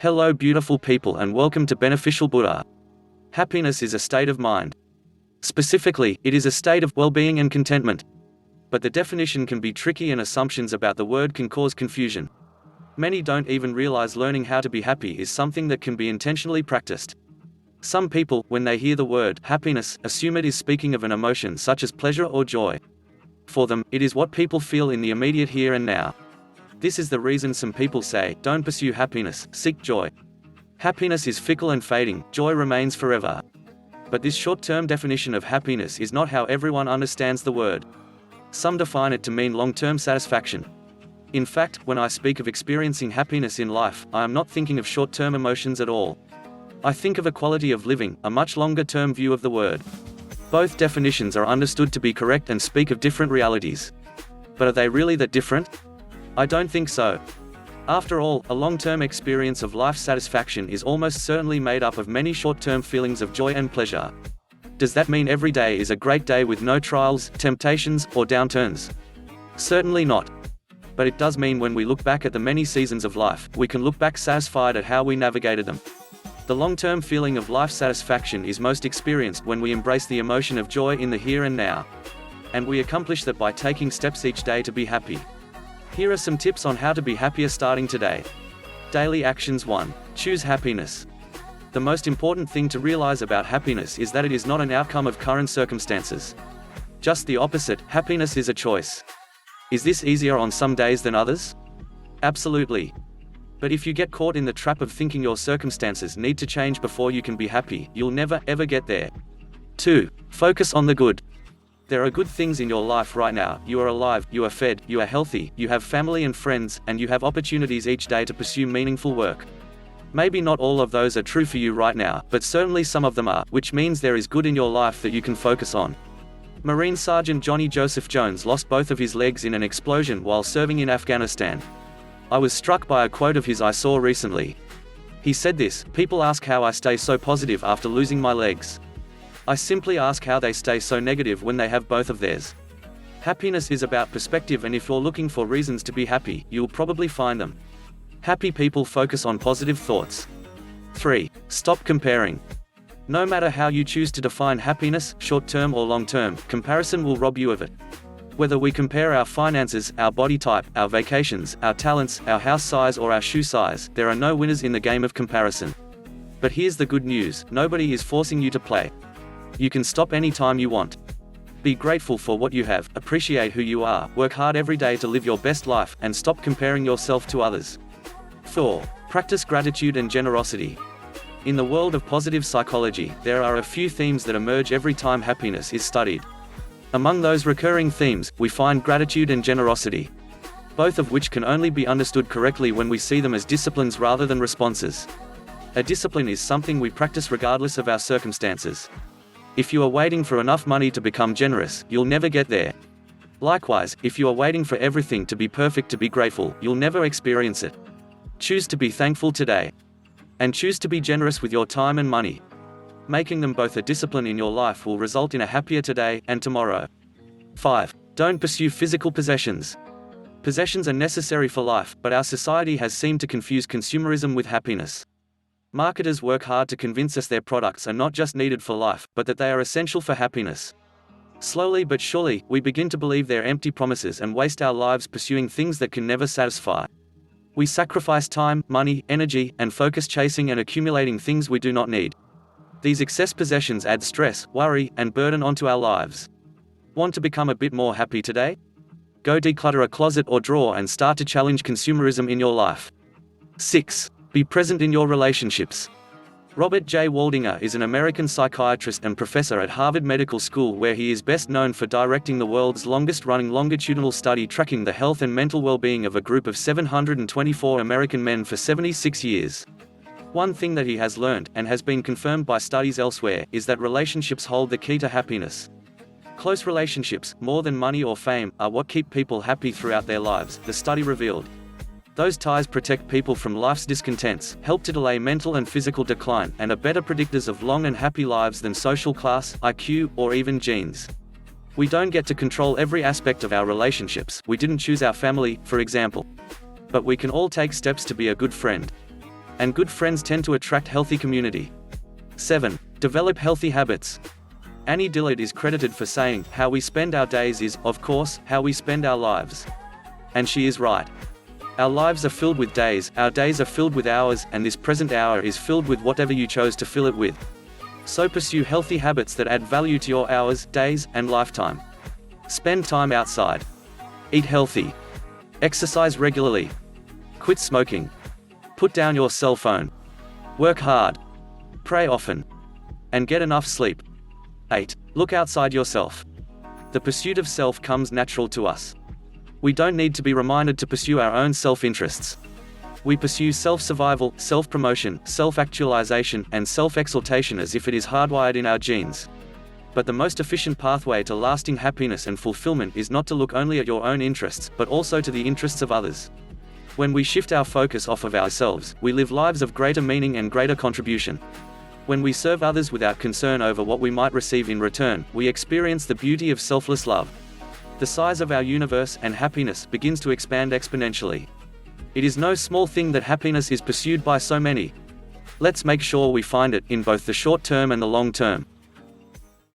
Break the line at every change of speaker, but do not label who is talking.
Hello beautiful people and welcome to Beneficial Buddha. Happiness is a state of mind. Specifically, it is a state of well-being and contentment. But the definition can be tricky and assumptions about the word can cause confusion. Many don't even realize learning how to be happy is something that can be intentionally practiced. Some people, when they hear the word happiness, assume it is speaking of an emotion such as pleasure or joy. For them, it is what people feel in the immediate here and now. This is the reason some people say, don't pursue happiness, seek joy. Happiness is fickle and fading, joy remains forever. But this short-term definition of happiness is not how everyone understands the word. Some define it to mean long-term satisfaction. In fact, when I speak of experiencing happiness in life, I am not thinking of short-term emotions at all. I think of a quality of living, a much longer-term view of the word. Both definitions are understood to be correct and speak of different realities. But are they really that different? I don't think so. After all, a long-term experience of life satisfaction is almost certainly made up of many short-term feelings of joy and pleasure. Does that mean every day is a great day with no trials, temptations, or downturns? Certainly not. But it does mean when we look back at the many seasons of life, we can look back satisfied at how we navigated them. The long-term feeling of life satisfaction is most experienced when we embrace the emotion of joy in the here and now. And we accomplish that by taking steps each day to be happy. Here are some tips on how to be happier starting today. Daily actions 1. Choose happiness. The most important thing to realize about happiness is that it is not an outcome of current circumstances. Just the opposite, happiness is a choice. Is this easier on some days than others? Absolutely. But if you get caught in the trap of thinking your circumstances need to change before you can be happy, you'll never, ever get there. 2. Focus on the good. There are good things in your life right now. You are alive, you are fed, you are healthy, you have family and friends, and you have opportunities each day to pursue meaningful work. Maybe not all of those are true for you right now, but certainly some of them are, which means there is good in your life that you can focus on. Marine Sergeant Johnny Joseph Jones lost both of his legs in an explosion while serving in Afghanistan. I was struck by a quote of his I saw recently. He said this, "People ask how I stay so positive after losing my legs. I simply ask how they stay so negative when they have both of theirs." Happiness is about perspective, and if you're looking for reasons to be happy, you'll probably find them. Happy people focus on positive thoughts. 3. Stop comparing. No matter how you choose to define happiness, short-term or long-term, comparison will rob you of it. Whether we compare our finances, our body type, our vacations, our talents, our house size or our shoe size, there are no winners in the game of comparison. But here's the good news, nobody is forcing you to play. You can stop anytime you want. Be grateful for what you have, appreciate who you are, work hard every day to live your best life, and stop comparing yourself to others. 4. Practice gratitude and generosity. In the world of positive psychology, there are a few themes that emerge every time happiness is studied. Among those recurring themes, we find gratitude and generosity. Both of which can only be understood correctly when we see them as disciplines rather than responses. A discipline is something we practice regardless of our circumstances. If you are waiting for enough money to become generous, you'll never get there. Likewise, if you are waiting for everything to be perfect to be grateful, you'll never experience it. Choose to be thankful today. And choose to be generous with your time and money. Making them both a discipline in your life will result in a happier today and tomorrow. 5. Don't pursue physical possessions. Possessions are necessary for life, but our society has seemed to confuse consumerism with happiness. Marketers work hard to convince us their products are not just needed for life, but that they are essential for happiness. Slowly but surely, we begin to believe their empty promises and waste our lives pursuing things that can never satisfy. We sacrifice time, money, energy, and focus chasing and accumulating things we do not need. These excess possessions add stress, worry, and burden onto our lives. Want to become a bit more happy today? Go declutter a closet or drawer and start to challenge consumerism in your life. 6. Be present in your relationships. Robert J. Waldinger is an American psychiatrist and professor at Harvard Medical School, where he is best known for directing the world's longest-running longitudinal study tracking the health and mental well-being of a group of 724 American men for 76 years. One thing that he has learned, and has been confirmed by studies elsewhere, is that relationships hold the key to happiness. Close relationships, more than money or fame, are what keep people happy throughout their lives, the study revealed. Those ties protect people from life's discontents, help to delay mental and physical decline, and are better predictors of long and happy lives than social class, IQ, or even genes. We don't get to control every aspect of our relationships. We didn't choose our family, for example. But we can all take steps to be a good friend. And good friends tend to attract healthy community. 7. Develop healthy habits. Annie Dillard is credited for saying, "How we spend our days is, of course, how we spend our lives." And she is right. Our lives are filled with days, our days are filled with hours, and this present hour is filled with whatever you chose to fill it with. So pursue healthy habits that add value to your hours, days, and lifetime. Spend time outside. Eat healthy. Exercise regularly. Quit smoking. Put down your cell phone. Work hard. Pray often. And get enough sleep. 8. Look outside yourself. The pursuit of self comes natural to us. We don't need to be reminded to pursue our own self-interests. We pursue self-survival, self-promotion, self-actualization, and self-exaltation as if it is hardwired in our genes. But the most efficient pathway to lasting happiness and fulfillment is not to look only at your own interests, but also to the interests of others. When we shift our focus off of ourselves, we live lives of greater meaning and greater contribution. When we serve others without concern over what we might receive in return, we experience the beauty of selfless love. The size of our universe and happiness begins to expand exponentially. It is no small thing that happiness is pursued by so many. Let's make sure we find it, in both the short term and the long term.